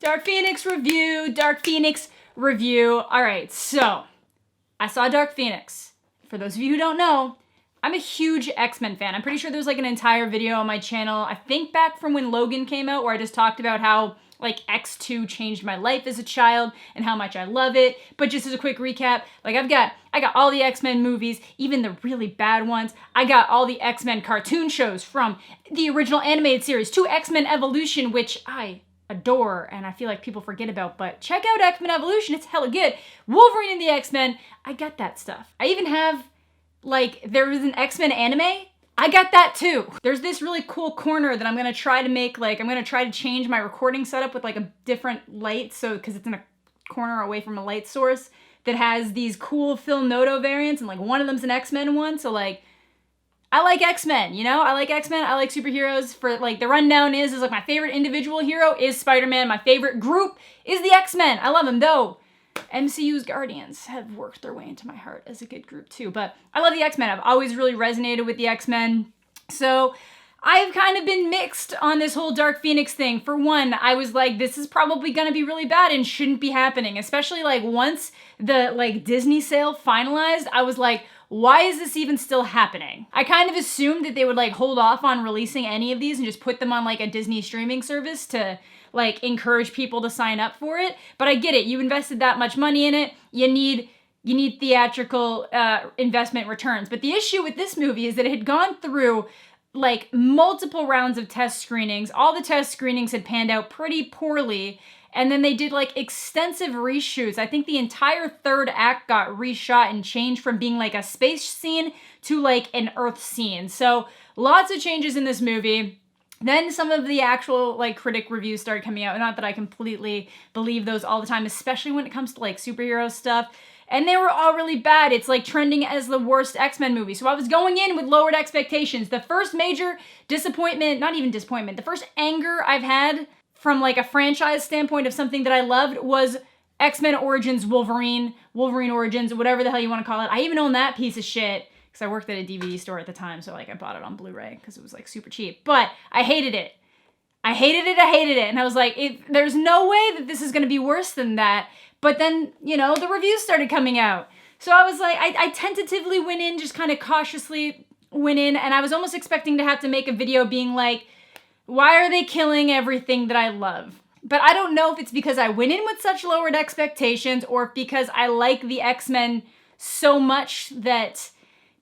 Dark Phoenix review. All right, so I saw Dark Phoenix. For those of you who don't know, I'm a huge X-Men fan. I'm pretty sure there's like an entire video on my channel, I think back from when Logan came out, where I just talked about how like X2 changed my life as a child and how much I love it. But just as a quick recap, like I got all the X-Men movies, even the really bad ones. I got all the X-Men cartoon shows from the original animated series to X-Men Evolution, which I adore and I feel like people forget about, but check out X-Men Evolution, it's hella good. Wolverine and the X-Men, I got that stuff. I even have, like, there was an X-Men anime, I got that too. There's this really cool corner that I'm gonna try to make, like, I'm gonna try to change my recording setup with like a different light, so, cause it's in a corner away from a light source that has these cool Film Noto variants, and like one of them's an X-Men one, so like, I like X-Men, you know? I like X-Men, I like superheroes. For like, the rundown is like my favorite individual hero is Spider-Man. My favorite group is the X-Men. I love them, though MCU's Guardians have worked their way into my heart as a good group too. But I love the X-Men. I've always really resonated with the X-Men. So I've kind of been mixed on this whole Dark Phoenix thing. For one, I was like, this is probably gonna be really bad and shouldn't be happening. Especially like once the like Disney sale finalized, I was like, why is this even still happening? I kind of assumed that they would like hold off on releasing any of these and just put them on like a Disney streaming service to like encourage people to sign up for it. But I get it, you invested that much money in it, you need theatrical investment returns. But the issue with this movie is that it had gone through like multiple rounds of test screenings. All the test screenings had panned out pretty poorly. And then they did like extensive reshoots. I think the entire third act got reshot and changed from being like a space scene to like an Earth scene. So lots of changes in this movie. Then some of the actual like critic reviews started coming out. Not that I completely believe those all the time, especially when it comes to like superhero stuff. And they were all really bad. It's like trending as the worst X-Men movie. So I was going in with lowered expectations. The first major disappointment, not even disappointment, the first anger I've had from like a franchise standpoint of something that I loved was X-Men Origins Wolverine Origins, whatever the hell you want to call it. I even own that piece of shit because I worked at a DVD store at the time, so like I bought it on Blu-ray because it was like super cheap. But I hated it. I hated it, and I was like, there's no way that this is going to be worse than that. But then, you know, the reviews started coming out. So I was like, I tentatively went in, just kind of cautiously went in, and I was almost expecting to have to make a video being like, why are they killing everything that I love? But I don't know if it's because I went in with such lowered expectations or if because I like the X-Men so much that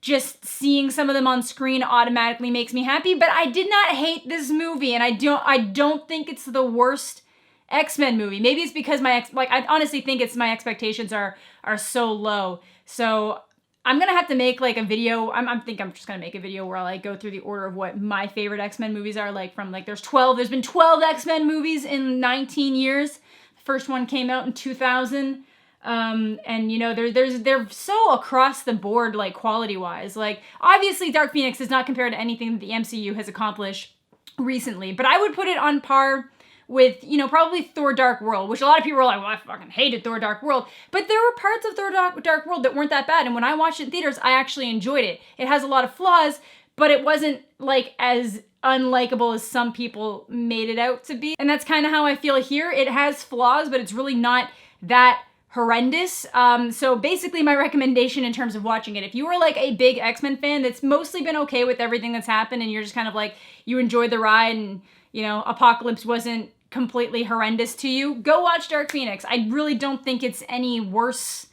just seeing some of them on screen automatically makes me happy. But I did not hate this movie, and I don't think it's the worst X-Men movie. Maybe it's because I honestly think it's my expectations are so low. So I'm gonna have to make like a video. I think I'm just gonna make a video where I like go through the order of what my favorite X-Men movies are. Like from like there's been 12 X-Men movies in 19 years. The first one came out in 2000. And you know, they're so across the board, like quality wise. Like obviously Dark Phoenix is not compared to anything that the MCU has accomplished recently, but I would put it on par with, you know, probably Thor Dark World, which a lot of people were like, well, I fucking hated Thor Dark World. But there were parts of Thor Dark World that weren't that bad. And when I watched it in theaters, I actually enjoyed it. It has a lot of flaws, but it wasn't like as unlikable as some people made it out to be. And that's kind of how I feel here. It has flaws, but it's really not that horrendous. So basically my recommendation in terms of watching it, if you were like a big X-Men fan that's mostly been okay with everything that's happened and you're just kind of like, you enjoyed the ride and, you know, Apocalypse wasn't completely horrendous to you, go watch Dark Phoenix. I really don't think it's any worse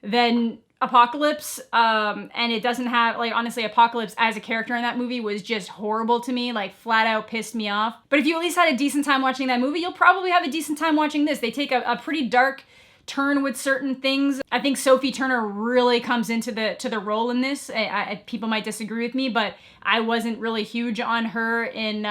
than Apocalypse. And it doesn't have, like, honestly, Apocalypse as a character in that movie was just horrible to me, like flat out pissed me off. But if you at least had a decent time watching that movie, you'll probably have a decent time watching this. They take a pretty dark turn with certain things. I think Sophie Turner really comes into the role in this. People might disagree with me, but I wasn't really huge on her in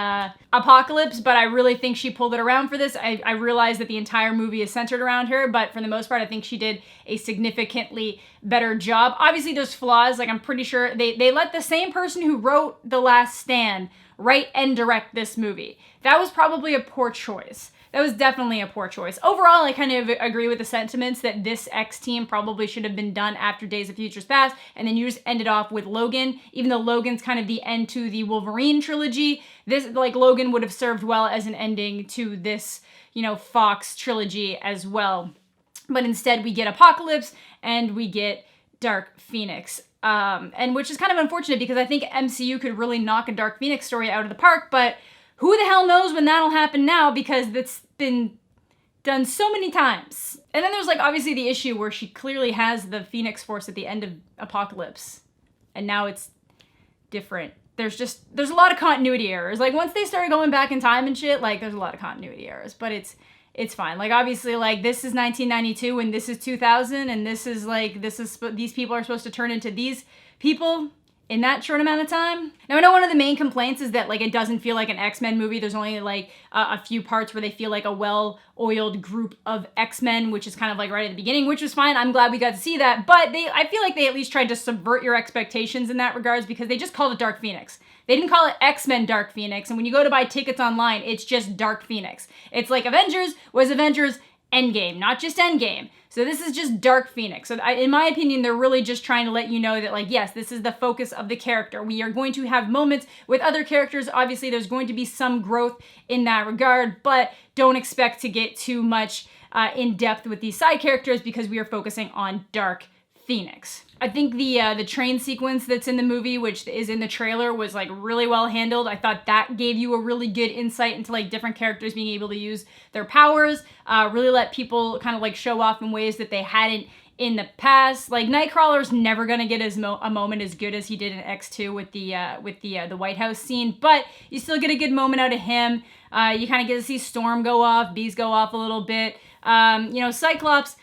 Apocalypse, but I really think she pulled it around for this. I realize that the entire movie is centered around her, but for the most part, I think she did a significantly better job. Obviously, there's flaws. Like, I'm pretty sure they let the same person who wrote The Last Stand write and direct this movie. That was probably a poor choice. that was definitely a poor choice. Overall, I kind of agree with the sentiments that this X-Team probably should have been done after Days of Futures Past, and then you just ended off with Logan. Even though Logan's kind of the end to the Wolverine trilogy, this, like, Logan would have served well as an ending to this, you know, Fox trilogy as well. But instead we get Apocalypse and we get Dark Phoenix. And which is kind of unfortunate because I think MCU could really knock a Dark Phoenix story out of the park, but who the hell knows when that'll happen now, because that's been done so many times. And then there's, like, obviously the issue where she clearly has the Phoenix Force at the end of Apocalypse, and now it's different. There's a lot of continuity errors. Like, once they started going back in time and shit, like, there's a lot of continuity errors, but it's fine. Like, obviously, like, this is 1992 and this is 2000, and this is these people are supposed to turn into these people in that short amount of time. Now, I know one of the main complaints is that, like, it doesn't feel like an X-Men movie. There's only, like, a few parts where they feel like a well-oiled group of X-Men, which is kind of, like, right at the beginning, which was fine. I'm glad we got to see that. But I feel like they at least tried to subvert your expectations in that regards, because they just called it Dark Phoenix. They didn't call it X-Men Dark Phoenix, and when you go to buy tickets online, it's just Dark Phoenix. It's like Avengers was Avengers Endgame, not just Endgame. So this is just Dark Phoenix. So in my opinion, they're really just trying to let you know that, like, yes, this is the focus of the character. We are going to have moments with other characters. Obviously, there's going to be some growth in that regard, but don't expect to get too much in depth with these side characters because we are focusing on Dark Phoenix. I think the train sequence that's in the movie, which is in the trailer, was, like, really well handled. I thought that gave you a really good insight into, like, different characters being able to use their powers, really let people kind of, like, show off in ways that they hadn't in the past. Like, Nightcrawler's never gonna get a moment as good as he did in X2 with the White House scene, but you still get a good moment out of him. You kind of get to see Storm go off, Bees go off a little bit. You know, Cyclops,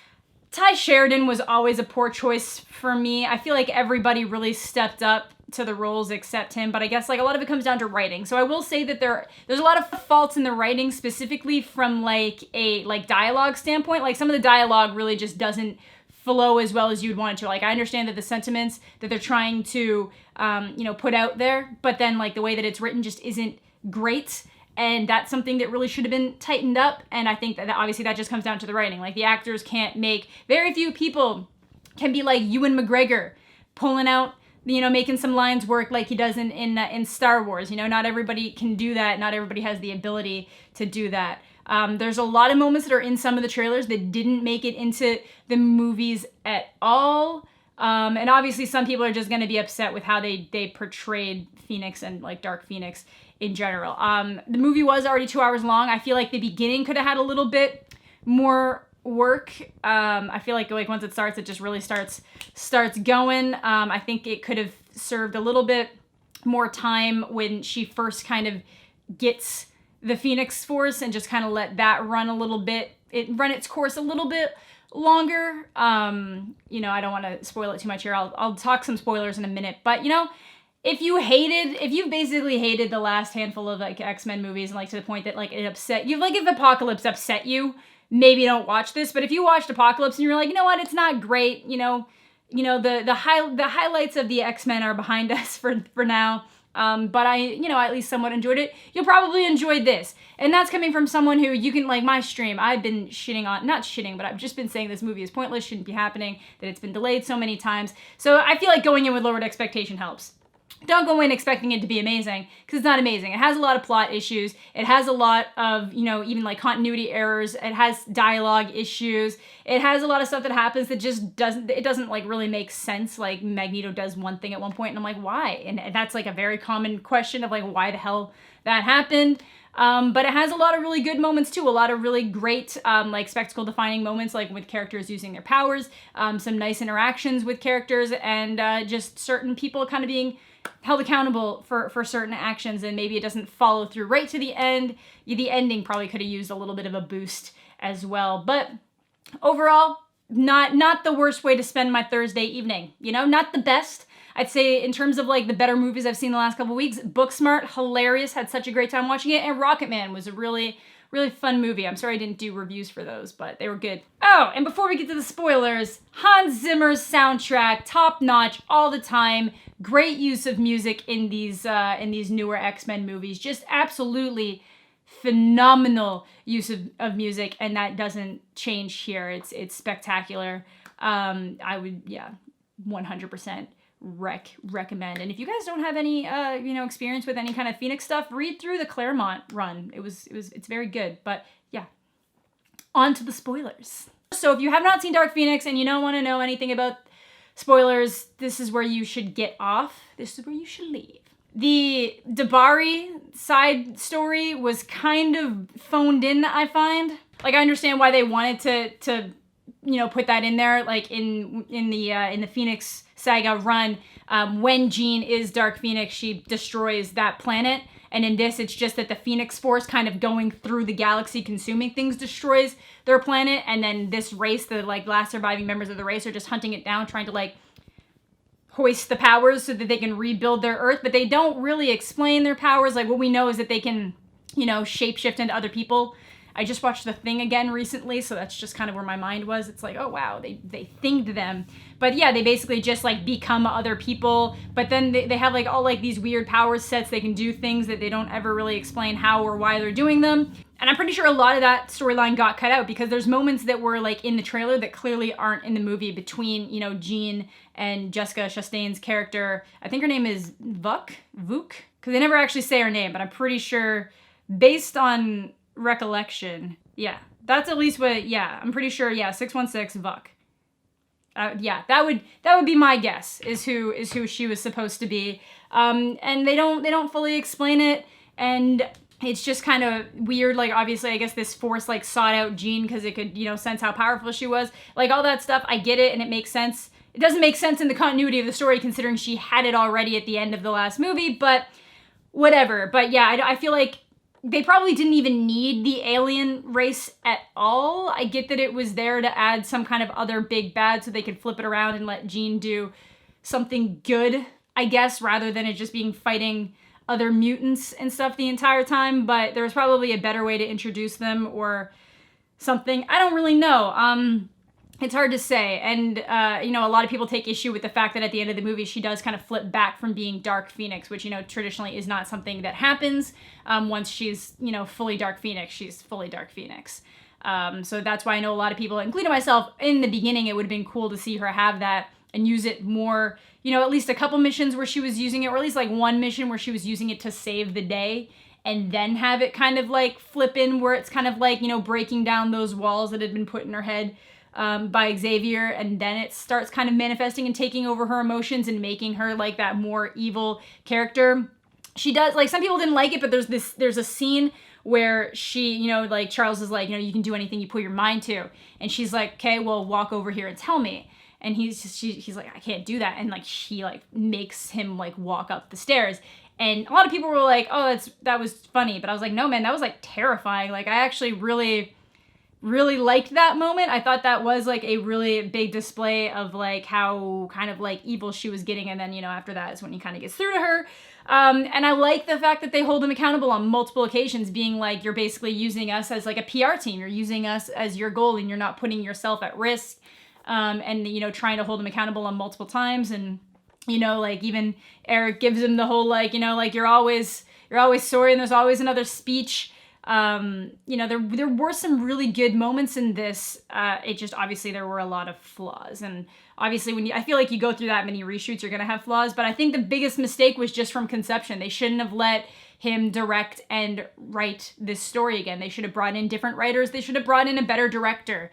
Ty Sheridan was always a poor choice for me. I feel like everybody really stepped up to the roles except him, but I guess, like, a lot of it comes down to writing. So I will say that there's a lot of faults in the writing, specifically from, like, a dialogue standpoint. Like, some of the dialogue really just doesn't flow as well as you'd want it to. Like, I understand that the sentiments that they're trying to you know, put out there, but then, like, the way that it's written just isn't great. And that's something that really should have been tightened up. And I think that obviously that just comes down to the writing. Like, the actors can't very few people can be like Ewan McGregor pulling out, you know, making some lines work like he does in Star Wars. You know, not everybody can do that. Not everybody has the ability to do that. There's a lot of moments that are in some of the trailers that didn't make it into the movies at all. And obviously some people are just going to be upset with how they portrayed Phoenix and, like, Dark Phoenix in general. The movie was already 2 hours long. I feel like the beginning could have had a little bit more work. I feel like once it starts, it just really starts going. I think it could have served a little bit more time when she first kind of gets the Phoenix Force and just kind of let that run its course a little bit longer. You know, I don't want to spoil it too much here. I'll talk some spoilers in a minute, but, you know, if you basically hated the last handful of, like, X-Men movies, and, like, to the point that, like, it upset you, like, if Apocalypse upset you, maybe don't watch this. But if you watched Apocalypse and you're like, you know what, it's not great, you know, the highlights of the X-Men are behind us for now. But I, you know, at least somewhat enjoyed it. You'll probably enjoy this. And that's coming from someone who, you can, like, my stream, I've been not shitting, but I've just been saying this movie is pointless, shouldn't be happening, that it's been delayed so many times. So I feel like going in with lowered expectation helps. Don't go in expecting it to be amazing, because it's not amazing. It has a lot of plot issues. It has a lot of, you know, even, like, continuity errors. It has dialogue issues. It has a lot of stuff that happens that just doesn't like, really make sense. Like, Magneto does one thing at one point, and I'm like, why? And that's, like, a very common question of, like, why the hell that happened. But it has a lot of really good moments too. A lot of really great, like, spectacle-defining moments, like with characters using their powers, some nice interactions with characters, and just certain people kind of being held accountable for certain actions, and maybe it doesn't follow through right to the end. The ending probably could have used a little bit of a boost as well. But overall, not the worst way to spend my Thursday evening. You know, not the best. I'd say in terms of, like, the better movies I've seen the last couple weeks, Booksmart, hilarious, had such a great time watching it, and Rocketman was a really, really fun movie. I'm sorry I didn't do reviews for those, but they were good. Oh, and before we get to the spoilers, Hans Zimmer's soundtrack, top notch all the time. Great use of music in these newer X-Men movies. Just absolutely phenomenal use of music, and that doesn't change here. It's spectacular. I would, yeah, 100% recommend. And if you guys don't have any experience with any kind of Phoenix stuff, read through the Claremont run. It's very good. But yeah, on to the spoilers. So if you have not seen Dark Phoenix and you don't want to know anything about spoilers, this is where you should get off. This is where you should leave. The Dabari side story was kind of phoned in, I find. Like, I understand why they wanted to put that in there, like in the Phoenix Saga run. When Jean is Dark Phoenix, she destroys that planet. And in this, it's just that the Phoenix Force kind of going through the galaxy, consuming things, destroys their planet. And then this race, the like last surviving members of the race, are just hunting it down, trying to like hoist the powers so that they can rebuild their Earth. But they don't really explain their powers. Like, what we know is that they can, shapeshift into other people. I just watched The Thing again recently, so that's just kind of where my mind was. It's like, oh wow, they thinged them. But yeah, they basically just like become other people, but then they have like all like these weird power sets. They can do things that they don't ever really explain how or why they're doing them. And I'm pretty sure a lot of that storyline got cut out because there's moments that were like in the trailer that clearly aren't in the movie between, Jean and Jessica Chastain's character. I think her name is Vuk, because they never actually say her name, but I'm pretty sure based on recollection, yeah, that's at least what, yeah, I'm pretty sure, yeah, 616 Vuk. Yeah, that would be my guess, is who she was supposed to be. And they don't fully explain it, and it's just kind of weird. Like, obviously, I guess this force like sought out Jean because it could, sense how powerful she was. Like, all that stuff, I get it, and it makes sense. It doesn't make sense in the continuity of the story considering she had it already at the end of the last movie, but whatever. But yeah, I feel like they probably didn't even need the alien race at all. I get that it was there to add some kind of other big bad so they could flip it around and let Jean do something good, I guess, rather than it just being fighting other mutants and stuff the entire time. But there was probably a better way to introduce them or something. I don't really know. It's hard to say. And, a lot of people take issue with the fact that at the end of the movie, she does kind of flip back from being Dark Phoenix, which, traditionally is not something that happens. Once she's, fully Dark Phoenix, she's fully Dark Phoenix. So that's why I know a lot of people, including myself, in the beginning, it would have been cool to see her have that and use it more, at least a couple missions where she was using it, or at least like one mission where she was using it to save the day, and then have it kind of like flip in where it's kind of like, breaking down those walls that had been put in her head by Xavier, and then it starts kind of manifesting and taking over her emotions and making her like that more evil character. She does, like, some people didn't like it, but there's a scene where she, like Charles is like, you can do anything you put your mind to, and she's like, okay, well, walk over here and tell me. And he's like, I can't do that, and like she like makes him like walk up the stairs. And a lot of people were like, oh, that was funny, but I was like, no man, that was like terrifying. Like, I actually really liked that moment. I thought that was like a really big display of like how kind of like evil she was getting, and then after that is when he kind of gets through to her. And I like the fact that they hold him accountable on multiple occasions, being like, you're basically using us as like a PR team, you're using us as your goal, and you're not putting yourself at risk. And trying to hold him accountable on multiple times, and like even Eric gives him the whole like like you're always sorry, and there's always another speech. There were some really good moments in this. It just, obviously there were a lot of flaws, and obviously I feel like you go through that many reshoots, you're gonna have flaws, but I think the biggest mistake was just from conception. They shouldn't have let him direct and write this story again. They should have brought in different writers. They should have brought in a better director.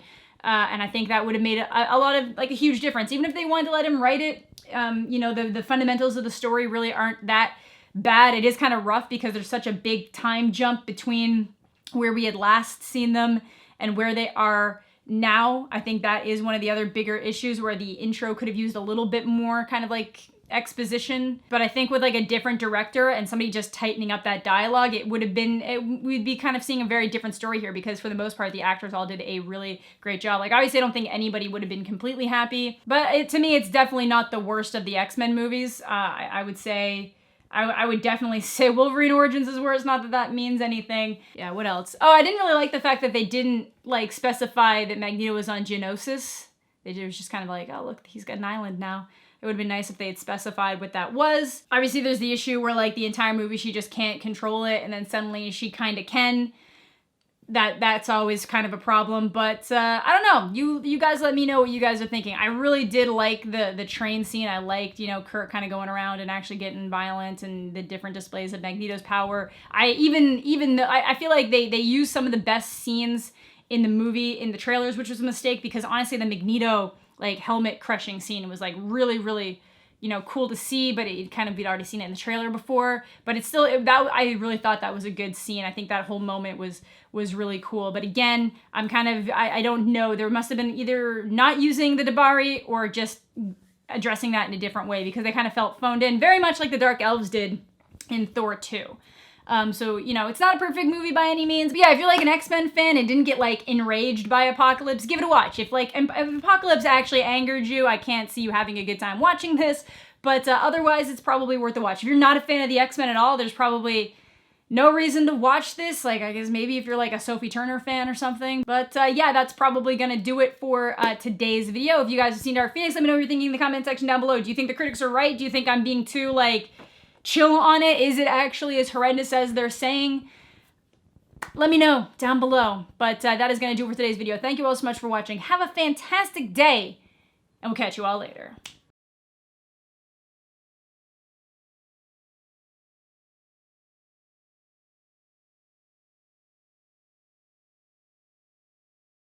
And I think that would have made a lot of, like, a huge difference. Even if they wanted to let him write it, the fundamentals of the story really aren't that bad. It is kind of rough because there's such a big time jump between where we had last seen them and where they are now. I think that is one of the other bigger issues, where the intro could have used a little bit more kind of like exposition. But I think with like a different director and somebody just tightening up that dialogue, we'd be kind of seeing a very different story here, because for the most part, the actors all did a really great job. Like, obviously I don't think anybody would have been completely happy, but to me, it's definitely not the worst of the X-Men movies. I would say, I would definitely say Wolverine Origins is worse. Not that that means anything. Yeah, what else? Oh, I didn't really like the fact that they didn't like specify that Magneto was on Geonosis. It was just kind of like, oh look, he's got an island now. It would have been nice if they had specified what that was. Obviously, there's the issue where like the entire movie she just can't control it, and then suddenly she kind of can. That's always kind of a problem, but I don't know. You guys let me know what you guys are thinking. I really did like the train scene. I liked, you know, Kurt kind of going around and actually getting violent and the different displays of Magneto's power. I feel like they used some of the best scenes in the movie in the trailers, which was a mistake because honestly the Magneto like helmet crushing scene was like really, you know, cool to see, but it kind of, we'd already seen it in the trailer before, but it's still, I really thought that was a good scene. I think that whole moment was really cool. But again, I'm kind of, I don't know, there must have been either not using the Dabari or just addressing that in a different way because they kind of felt phoned in, very much like the Dark Elves did in Thor 2. So, you know, it's not a perfect movie by any means, but yeah, if you're like an X-Men fan and didn't get like enraged by Apocalypse, give it a watch. If Apocalypse actually angered you, I can't see you having a good time watching this, but otherwise it's probably worth a watch. If you're not a fan of the X-Men at all, there's probably no reason to watch this. Like, I guess maybe if you're like a Sophie Turner fan or something, but yeah, that's probably gonna do it for today's video. If you guys have seen Dark Phoenix, let me know what you're thinking in the comment section down below. Do you think the critics are right? Do you think I'm being too like chill on it? Is it actually as horrendous as they're saying? Let me know down below. But that is going to do it for today's video. Thank you all so much for watching. Have a fantastic day, and we'll catch you all later.